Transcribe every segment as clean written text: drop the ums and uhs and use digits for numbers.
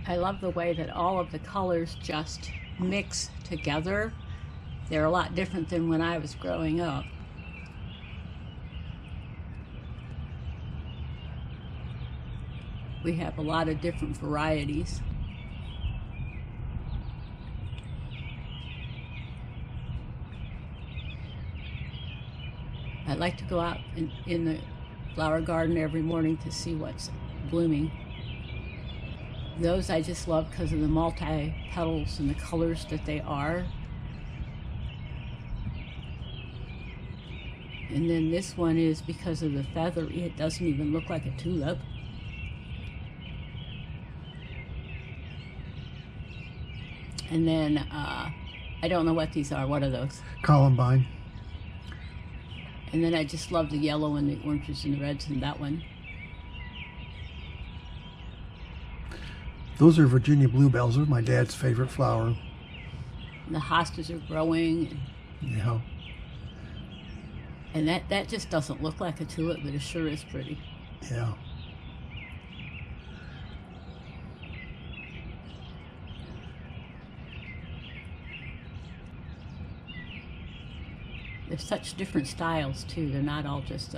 I love the way that all of the colors just mix together. They're a lot different than when I was growing up. We have a lot of different varieties. I like to go out in the flower garden every morning to see what's blooming. Those I just love because of the multi-petals and the colors that they are. And then this one is because of the feathery. It doesn't even look like a tulip. And then, I don't know what these are. What are those? Columbine. And then I just love the yellow and the oranges and the reds in that one. Those are Virginia bluebells. Those are my dad's favorite flower. And the hostas are growing. Yeah. And that just doesn't look like a tulip, but it sure is pretty. Yeah. There's such different styles too. They're not all just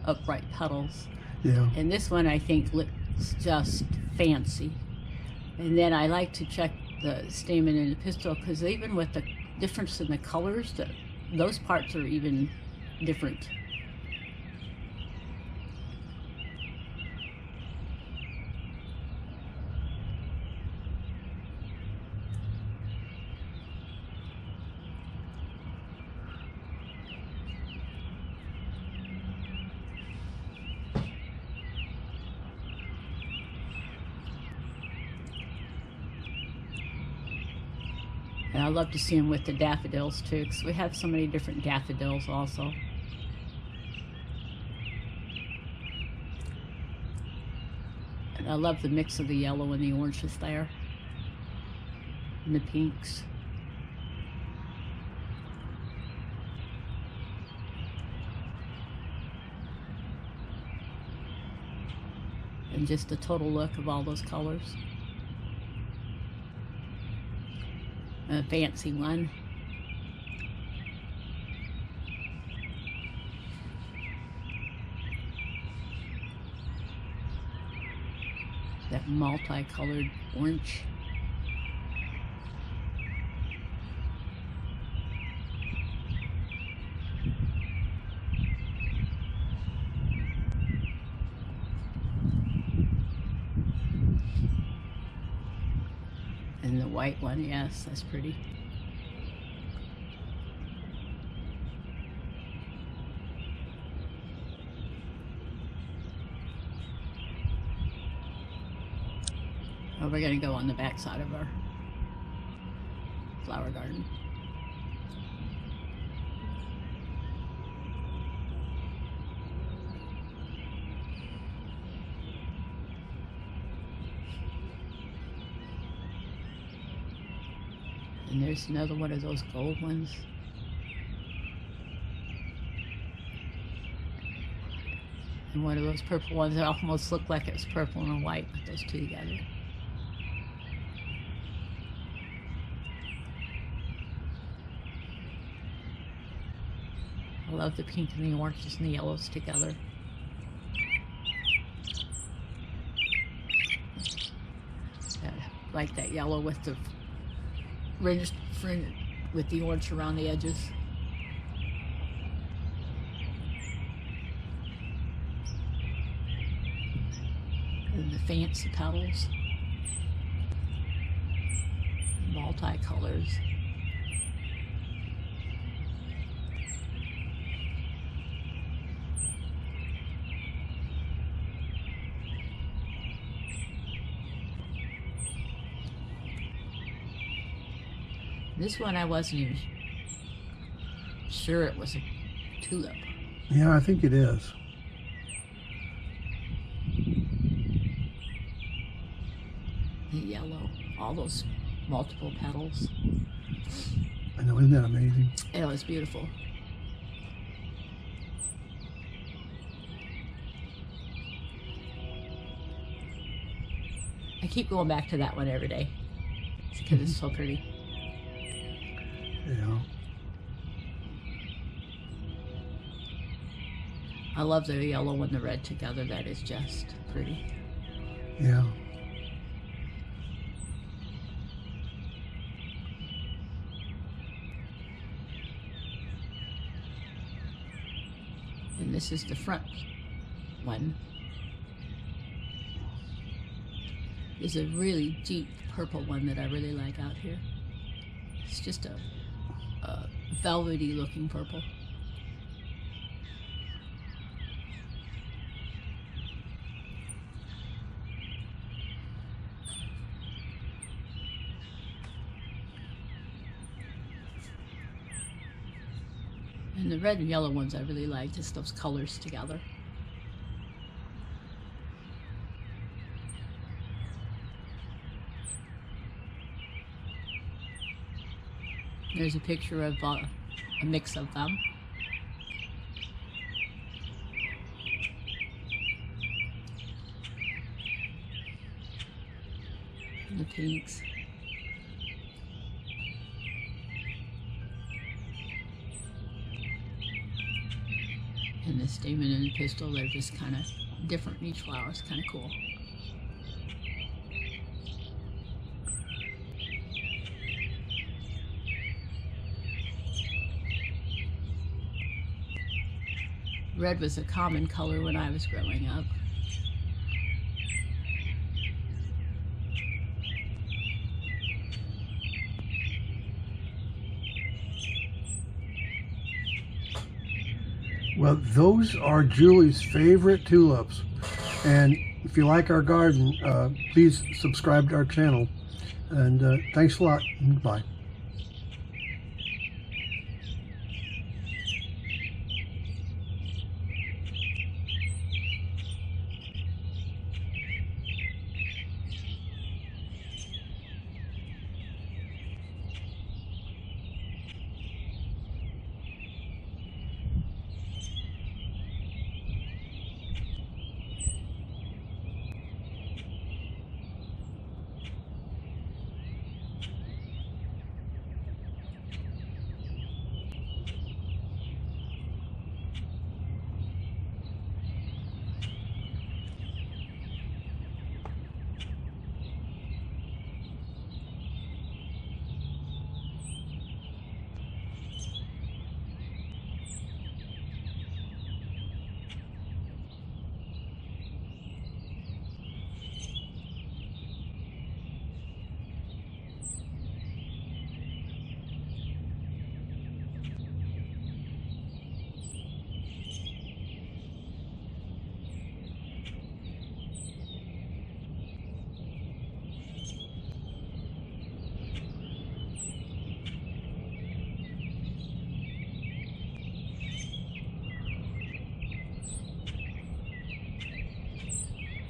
upright petals. Yeah. And this one I think looks just fancy. And then I like to check the stamen and the pistil because even with the difference in the colors, those parts are even different. And I love to see them with the daffodils too, because we have so many different daffodils also. And I love the mix of the yellow and the oranges there, and the pinks. And just the total look of all those colors. A fancy one. That multicolored orange. And the white one, yes, that's pretty. Oh, we're going to go on the back side of our flower garden. And there's another one of those gold ones. And one of those purple ones that almost looked like it was purple and white, with those two together. I love the pink and the oranges and the yellows together. I like that yellow with the fringed with the orange around the edges. And the fancy petals. Multicolors. This one I wasn't even sure it was a tulip. Yeah, I think it is. The yellow, all those multiple petals. I know, isn't that amazing? It was beautiful. I keep going back to that one every day because it's so pretty. Yeah. I love the yellow and the red together. That is just pretty. Yeah. And this is the front one. There's a really deep purple one that I really like out here. It's just a velvety looking purple. And the red and yellow ones I really like, just those colors together. There's a picture of a mix of them. And the pinks. And the stamen and the pistil, they're just kind of different in each flower. It's kind of cool. Red was a common color when I was growing up. Well, those are Julie's favorite tulips. And if you like our garden, please subscribe to our channel. And thanks a lot. Bye.